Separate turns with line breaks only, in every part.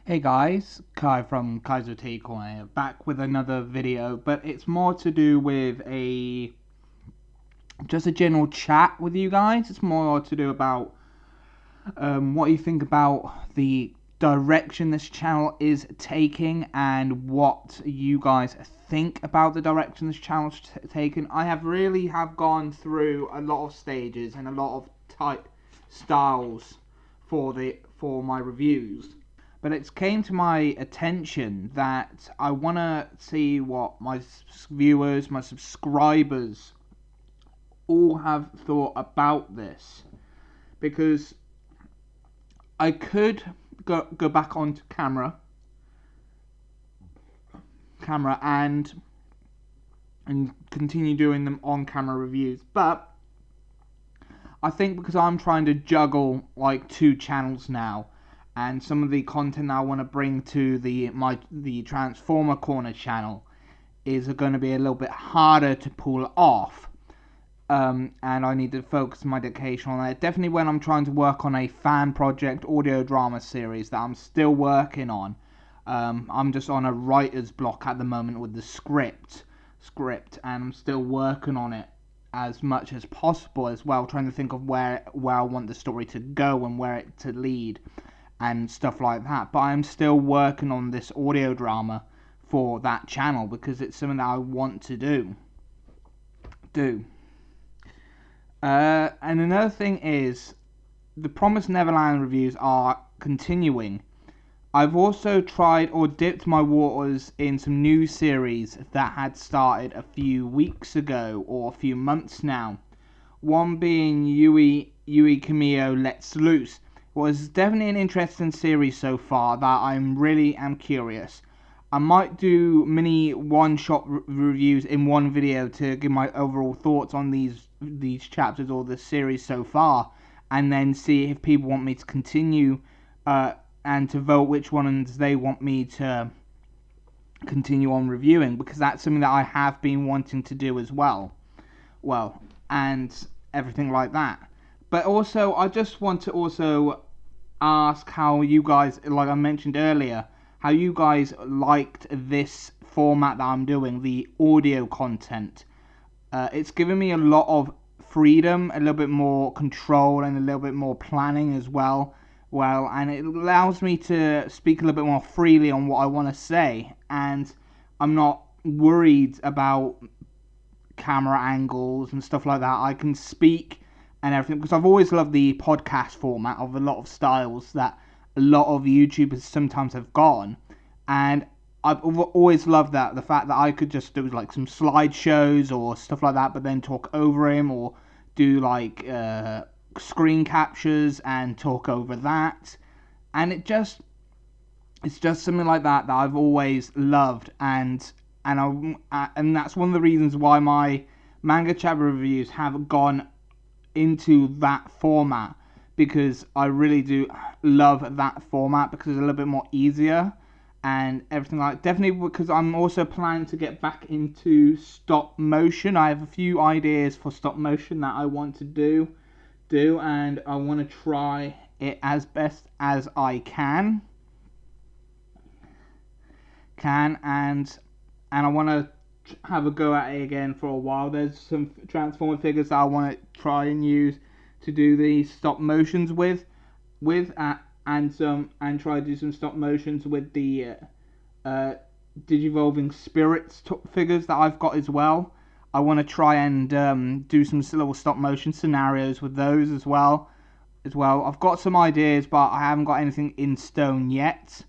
Hey guys, Kai from Kaiser Tea Corner back with another video, but it's more to do with just a general chat with you guys. It's more to do about what you think about the direction this channel is taking and what you guys think about the direction this channel's taken. I have gone through a lot of stages and a lot of type styles for my reviews. But it came to my attention that I want to see what my viewers, my subscribers, all have thought about this. Because I could go back onto camera and continue doing them on camera reviews. But I think because I'm trying to juggle like two channels now, and some of the content I want to bring to the Transformer Corner channel is going to be a little bit harder to pull off, and I need to focus my dedication on that. Definitely when I'm trying to work on a fan project audio drama series that I'm still working on. I'm just on a writer's block at the moment with the script, and I'm still working on it as much as possible as well, trying to think of where I want the story to go and where it to lead and stuff like that. But I'm still working on this audio drama for that channel because it's something that I want to do. And another thing is, the Promised Neverland reviews are continuing. I've also tried or dipped my waters in some new series that had started a few weeks ago or a few months now. One being Yui Kamio Let's Loose. Was definitely an interesting series so far that I'm really am curious. I might do mini one-shot reviews in one video to give my overall thoughts on these chapters or the series so far, and then see if people want me to continue and to vote which ones they want me to continue on reviewing, because that's something that I have been wanting to do as well. And everything like that. But also, I just want to also ask how you guys, like I mentioned earlier, how you guys liked this format that I'm doing, the audio content. It's given me a lot of freedom, a little bit more control, and a little bit more planning as well. And it allows me to speak a little bit more freely on what I want to say, and I'm not worried about camera angles and stuff like that. I can speak and everything, because I've always loved the podcast format of a lot of styles that a lot of YouTubers sometimes have gone, and I've always loved the fact that I could just do like some slideshows or stuff like that, but then talk over him, or do like screen captures and talk over that, and it's just something like that I've always loved, and that's one of the reasons why my manga chapter reviews have gone into that format, because I really do love that format because it's a little bit more easier and everything like. Definitely because I'm also planning to get back into stop motion. I have a few ideas for stop motion that I want to do, and I want to try it as best as I can, and I want to have a go at it again for a while. There's some Transformer figures that I want to try and use to do these stop motions with and try to do some stop motions with the Digivolving Spirits figures that I've got as well. I want to try and do some little stop motion scenarios with those as well. I've got some ideas, but I haven't got anything in stone yet.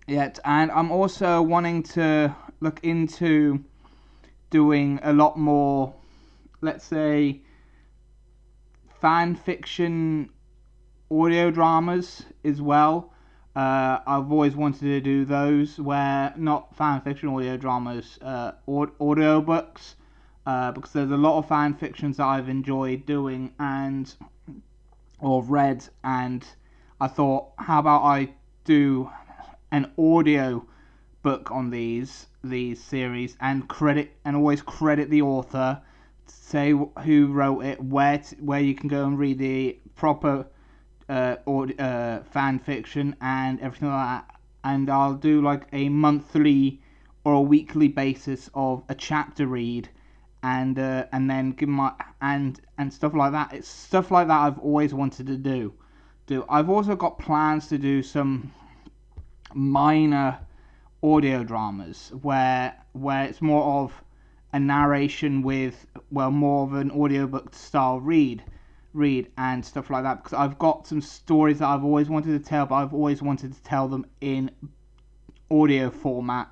And I'm also wanting to look into doing a lot more, let's say, fan fiction audio dramas as well. I've always wanted to do those, where not fan fiction audio dramas, audio books, because there's a lot of fan fictions that I've enjoyed doing or read, and I thought, how about I do an audio book on these series and always credit the author, say who wrote it, where you can go and read the proper fan fiction and everything like that. And I'll do like a monthly or a weekly basis of a chapter read, and then give my and stuff like that. It's stuff like that I've always wanted to do. I've also got plans to do some minor audio dramas where it's more of a narration with, well, more of an audiobook style read and stuff like that, because I've got some stories that I've always wanted to tell, but I've always wanted to tell them in audio format,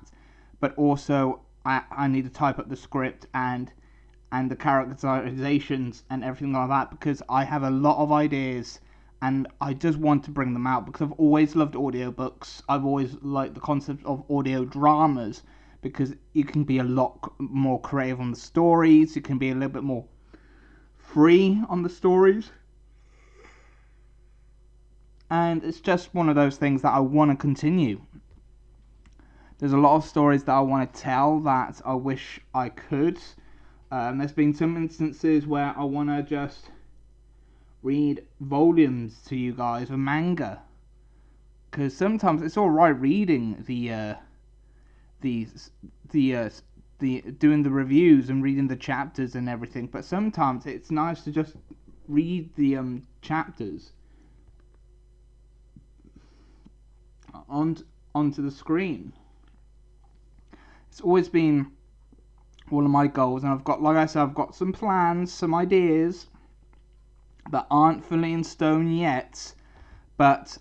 but also I need to type up the script and the characterizations and everything like that, because I have a lot of ideas and I just want to bring them out, because I've always loved audiobooks. I've always liked the concept of audio dramas, because you can be a lot more creative on the stories, you can be a little bit more free on the stories, and it's just one of those things that I want to continue. There's a lot of stories that I want to tell that I wish I could. There's been some instances where I want to just read volumes to you guys of manga, because sometimes it's all right reading the doing the reviews and reading the chapters and everything, but sometimes it's nice to just read the chapters onto the screen. It's always been one of my goals, and I've got, like I said, I've got some plans, some ideas that aren't fully in stone yet, but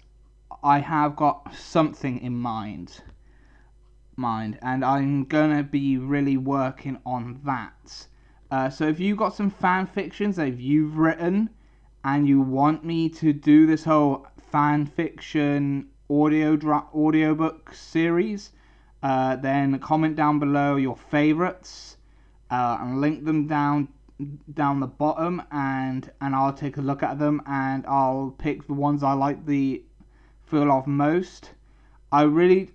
I have got something in mind, and I'm gonna be really working on that. So if you've got some fan fictions that you've written and you want me to do this whole fan fiction audiobook series, then comment down below your favorites and link them down the bottom, and I'll take a look at them and I'll pick the ones I like the feel of most. I really,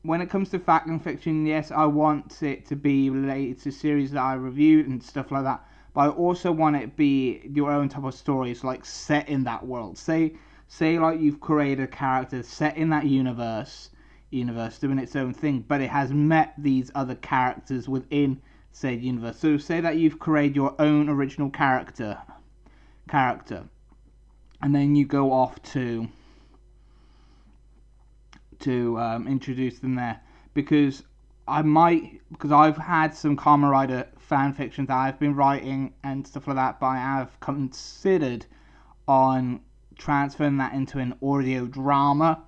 when it comes to fan fiction, yes, I want it to be related to series that I reviewed and stuff like that, but I also want it to be your own type of stories, like set in that world. Say like you've created a character set in that universe doing its own thing, but it has met these other characters within said universe. So say that you've created your own original character, and then you go off to introduce them there, because I've had some Kamen Rider fan fiction that I've been writing and stuff like that, but I have considered on transferring that into an audio drama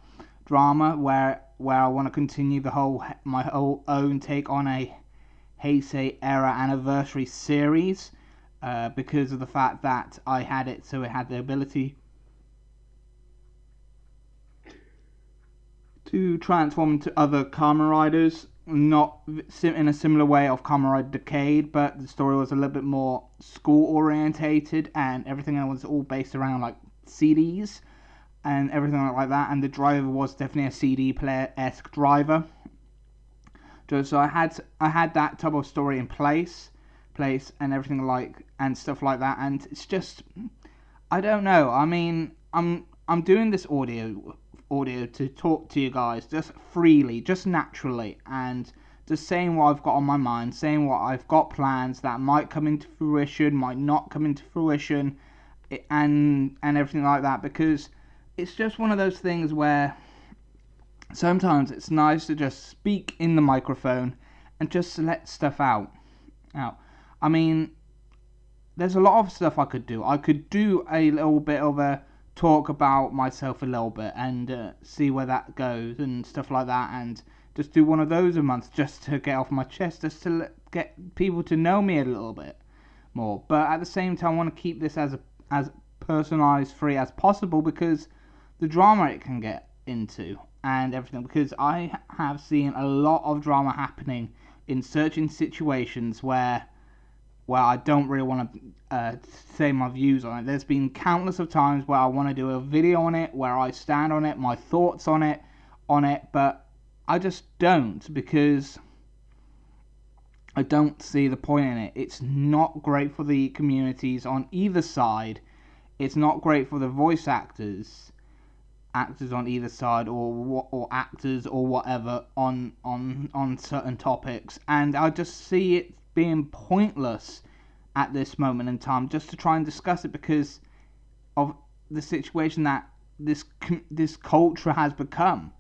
where I want to continue my whole own take on a Heisei era anniversary series, because of the fact that I had it, so it had the ability to transform into other Kamen Riders, not in a similar way of Kamen Rider Decade, but the story was a little bit more school orientated, and everything was all based around like CDs and everything like that, and the driver was definitely a CD player-esque driver. So I had that type of story in place and everything and stuff like that, and it's just, I don't know. I mean, I'm doing this audio to talk to you guys just freely, just naturally, and just saying what I've got on my mind, saying what I've got plans that might come into fruition, might not come into fruition, and everything like that, because it's just one of those things where sometimes it's nice to just speak in the microphone and just let stuff out. I mean, there's a lot of stuff I could do. I could do a little bit of a talk about myself a little bit and see where that goes and stuff like that, and just do one of those a month just to get off my chest, just to get people to know me a little bit more. But at the same time, I want to keep this as personalized, free as possible, because the drama it can get into and everything, because I have seen a lot of drama happening in certain situations where I don't really want to say my views on it. There's been countless of times where I want to do a video on it, where I stand on it, my thoughts on it, but I just don't, because I don't see the point in it. It's not great for the communities on either side. It's not great for the voice actors, actors on either side, or actors or whatever on certain topics, and I just see it being pointless at this moment in time just to try and discuss it because of the situation that this culture has become.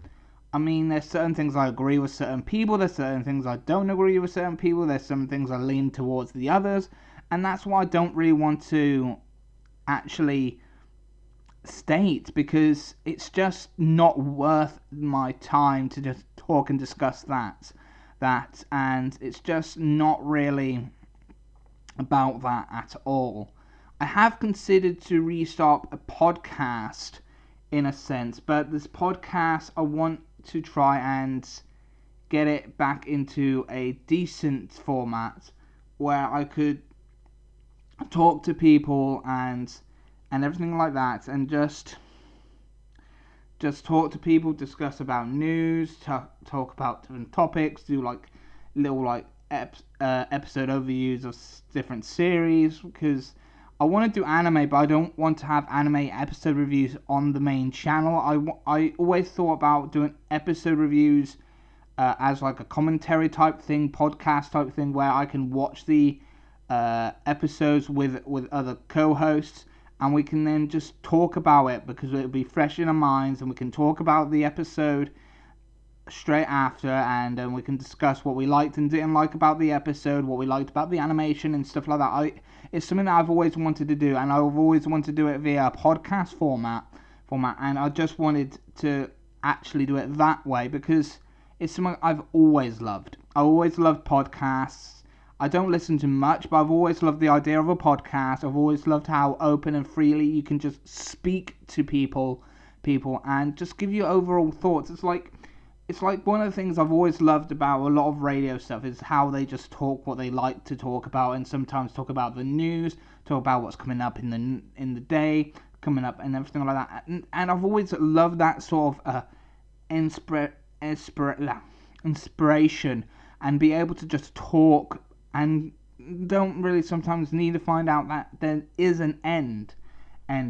I mean, there's certain things I agree with certain people, there's certain things I don't agree with certain people, there's some things I lean towards the others, and that's why I don't really want to actually state, because it's just not worth my time to just talk and discuss that, and it's just not really about that at all. I have considered to restart a podcast in a sense, but this podcast I want to try and get it back into a decent format where I could talk to people and everything like that, and just talk to people, discuss about news, talk about different topics, do like little like episode overviews of different series, because I want to do anime, but I don't want to have anime episode reviews on the main channel. I always thought about doing episode reviews as like a commentary type thing, podcast type thing, where I can watch the episodes with other co-hosts, and we can then just talk about it, because it'll be fresh in our minds, and we can talk about the episode straight after, and we can discuss what we liked and didn't like about the episode, what we liked about the animation and stuff like that. It's something that I've always wanted to do, and I've always wanted to do it via a podcast format, and I just wanted to actually do it that way, because it's something I've always loved. I always loved podcasts. I don't listen to much, but I've always loved the idea of a podcast. I've always loved how open and freely you can just speak to people and just give your overall thoughts. It's like one of the things I've always loved about a lot of radio stuff is how they just talk what they like to talk about, and sometimes talk about the news, talk about what's coming up in the day, coming up and everything like that. And I've always loved that sort of inspiration, and be able to just talk, and don't really sometimes need to find out that there is an end,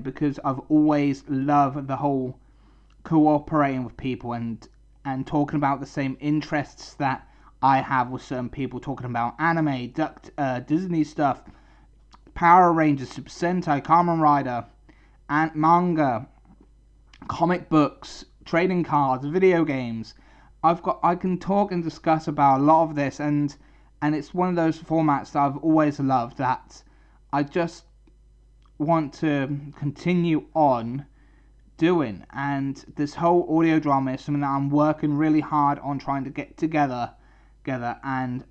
because I've always loved the whole cooperating with people and talking about the same interests that I have with certain people, talking about anime, Disney stuff, Power Rangers, Super Sentai, Kamen Rider, and manga, comic books, trading cards, video games. I can talk and discuss about a lot of this, and it's one of those formats that I've always loved, that I just want to continue on doing. And this whole audio drama is something that I'm working really hard on trying to get together, and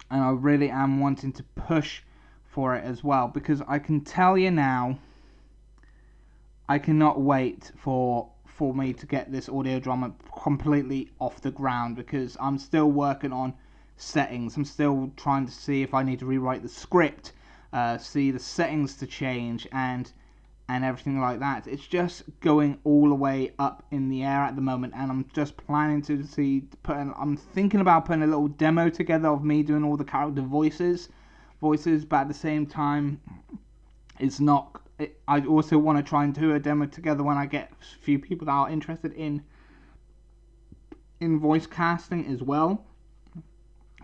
I really am wanting to push for it as well, because I can tell you now, I cannot wait for me to get this audio drama completely off the ground, because I'm still working on settings. I'm still trying to see if I need to rewrite the script, see the settings to change, and everything like that. It's just going all the way up in the air at the moment, and I'm just planning to I'm thinking about putting a little demo together of me doing all the character voices, but at the same time, it's not. I also want to try and do a demo together when I get a few people that are interested in voice casting as well,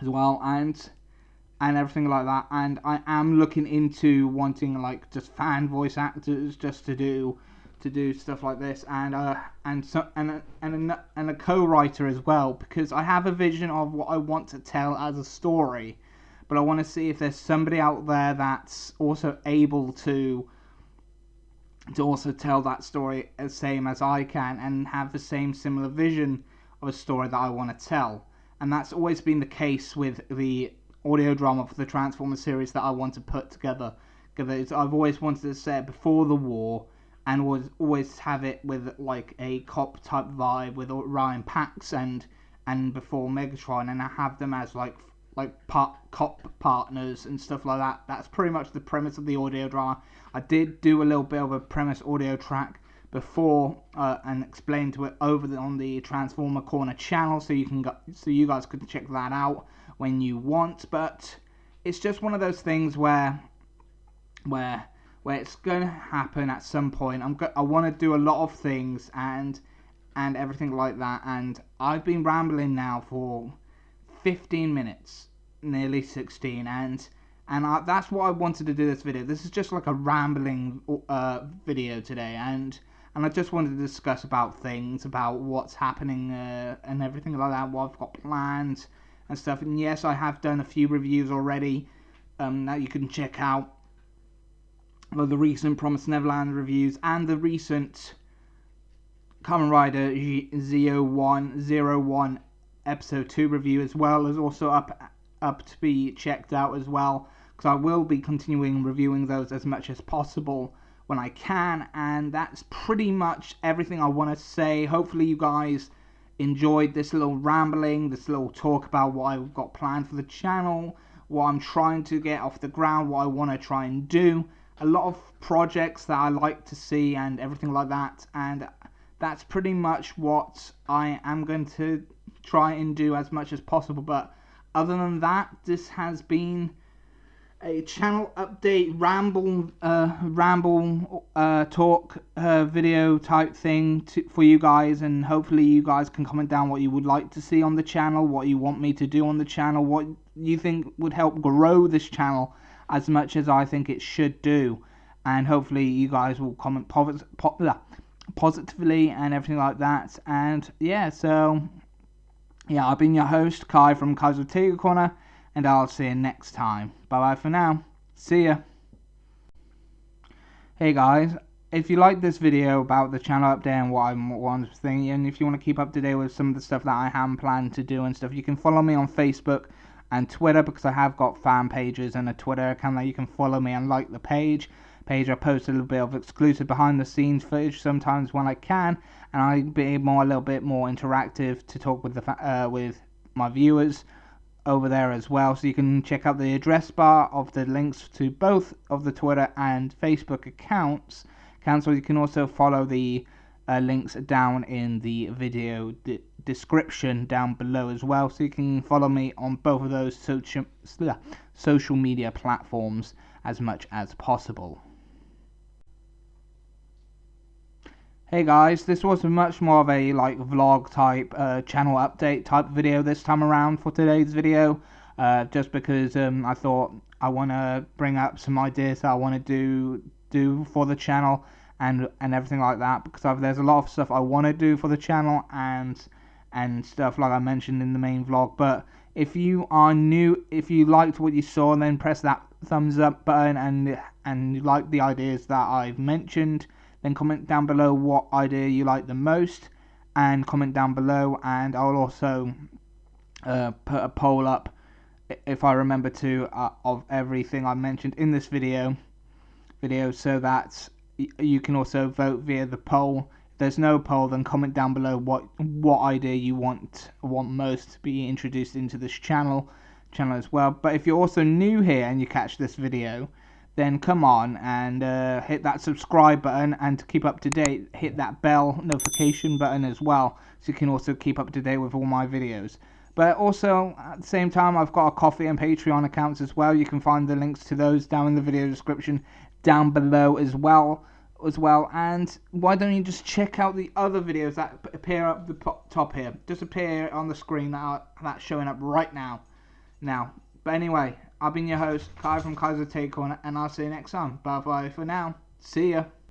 and everything like that. And I am looking into wanting like just fan voice actors just to do stuff like this, and a co-writer as well, because I have a vision of what I want to tell as a story, but I want to see if there's somebody out there that's also able to also tell that story as same as I can, and have the same similar vision of a story that I want to tell. And that's always been the case with the audio drama for the Transformers series that I want to put together. I've always wanted to set it before the war, and would always have it with like a cop type vibe with Orion Pax and before Megatron, and I have them as like cop partners and stuff like that. That's pretty much the premise of the audio drama. I did do a little bit of a premise audio track before, and explain to it on the Transformer Corner channel, so you guys could check that out when you want. But it's just one of those things where where it's going to happen at some point. I want to do a lot of things and everything like that, and I've been rambling now for 15 minutes, nearly 16, and that's what I wanted to do this video. This is just like a rambling video today, and I just wanted to discuss about things, about what's happening and everything like that, what I've got planned and stuff. And yes, I have done a few reviews already that you can check out. Well, the recent Promised Neverland reviews and the recent Kamen Rider Z01 episode 2 review as well is also up to be checked out as well, because I will be continuing reviewing those as much as possible when I can. And that's pretty much everything I want to say. Hopefully you guys enjoyed this little rambling, this little talk about what I've got planned for the channel, what I'm trying to get off the ground, what I want to try and do, a lot of projects that I like to see and everything like that. And that's pretty much what I am going to try and do as much as possible. But other than that, this has been a channel update ramble talk video type thing for you guys, and hopefully you guys can comment down what you would like to see on the channel, what you want me to do on the channel, what you think would help grow this channel as much as I think it should do. And hopefully you guys will comment positively and everything like that. And yeah, so yeah, I've been your host, Kai from Kai's Ortega Corner, and I'll see you next time. Bye bye for now. See ya. Hey guys, if you like this video about the channel update and what I'm thinking, and if you want to keep up to date with some of the stuff that I am planning to do and stuff, you can follow me on Facebook and Twitter, because I have got fan pages and a Twitter account that you can follow me and like the page. I post a little bit of exclusive behind the scenes footage sometimes when I can, and I be a little bit more interactive to talk with with my viewers over there as well. So you can check out the address bar of the links to both of the Twitter and Facebook accounts. So you can also follow the links down in the video description down below as well, so you can follow me on both of those social media platforms as much as possible. Hey guys, this was much more of a vlog type channel update type video this time around for today's video, just because I thought I want to bring up some ideas that I want to do for the channel and everything like that, because there's a lot of stuff I want to do for the channel and stuff like I mentioned in the main vlog. But if you are new, if you liked what you saw, then press that thumbs up button, and you like the ideas that I've mentioned, then comment down below what idea you like the most, and comment down below, and I'll also put a poll up, if I remember to, of everything I mentioned in this video, so that you can also vote via the poll. If there's no poll, then comment down below what idea you want most to be introduced into this channel as well. But if you're also new here and you catch this video, then come on and hit that subscribe button, and to keep up to date, hit that bell notification button as well, so you can also keep up to date with all my videos. But also at the same time, I've got a Ko-fi and Patreon accounts as well. You can find the links to those down in the video description down below as well. And why don't you just check out the other videos that appear up the top here, just appear on the screen that's showing up right now. But anyway, I've been your host, Kai from Kai's Ortega Corner, and I'll see you next time. Bye bye for now. See ya.